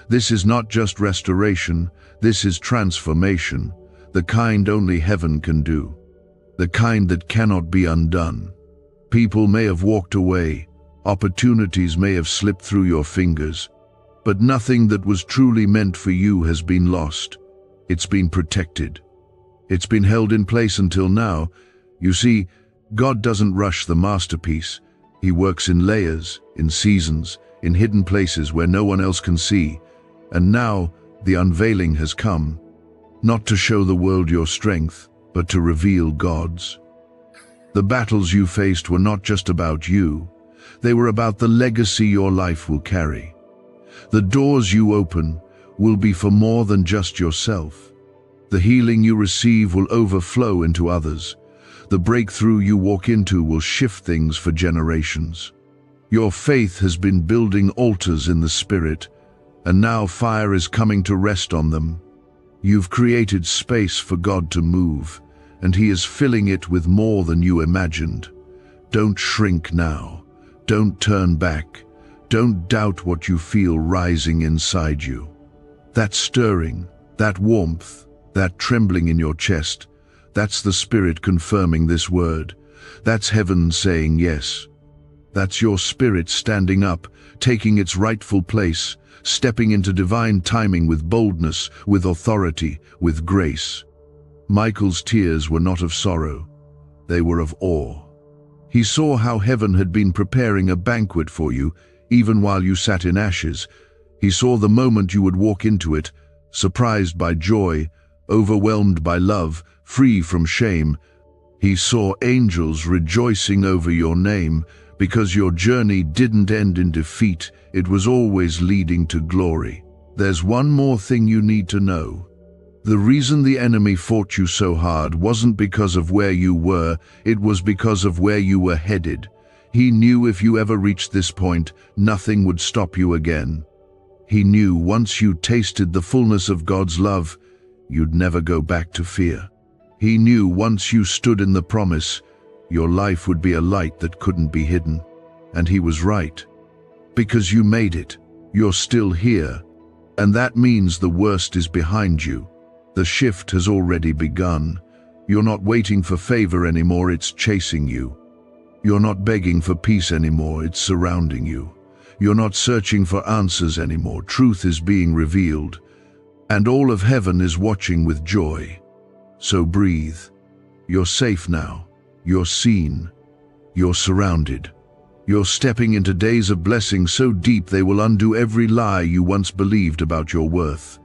This is not just restoration, this is transformation, the kind only heaven can do, the kind that cannot be undone. People may have walked away, opportunities may have slipped through your fingers, but nothing that was truly meant for you has been lost. It's been protected. It's been held in place until now. You see, God doesn't rush the masterpiece. He works in layers, in seasons, in hidden places where no one else can see. And now, the unveiling has come, not to show the world your strength, but to reveal God's. The battles you faced were not just about you. They were about the legacy your life will carry. The doors you open will be for more than just yourself. The healing you receive will overflow into others. The breakthrough you walk into will shift things for generations. Your faith has been building altars in the Spirit, and now fire is coming to rest on them. You've created space for God to move, and He is filling it with more than you imagined. Don't shrink now. Don't turn back. Don't doubt what you feel rising inside you. That stirring, that warmth, that trembling in your chest, that's the Spirit confirming this word. That's heaven saying yes. That's your spirit standing up, taking its rightful place, stepping into divine timing with boldness, with authority, with grace. Michael's tears were not of sorrow. They were of awe. He saw how heaven had been preparing a banquet for you, even while you sat in ashes. He saw the moment you would walk into it, surprised by joy, overwhelmed by love, free from shame. He saw angels rejoicing over your name, because your journey didn't end in defeat, it was always leading to glory. There's one more thing you need to know. The reason the enemy fought you so hard wasn't because of where you were, it was because of where you were headed. He knew if you ever reached this point, nothing would stop you again. He knew once you tasted the fullness of God's love, you'd never go back to fear. He knew once you stood in the promise, your life would be a light that couldn't be hidden. And he was right. Because you made it, you're still here. And that means the worst is behind you. The shift has already begun. You're not waiting for favor anymore, it's chasing you. You're not begging for peace anymore, it's surrounding you. You're not searching for answers anymore, truth is being revealed. And all of heaven is watching with joy. So breathe. You're safe now. You're seen. You're surrounded. You're stepping into days of blessing so deep they will undo every lie you once believed about your worth.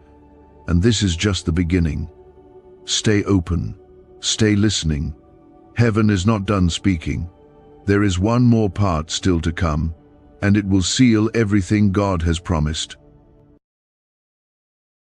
And this is just the beginning. Stay open. Stay listening. Heaven is not done speaking. There is one more part still to come, and it will seal everything God has promised.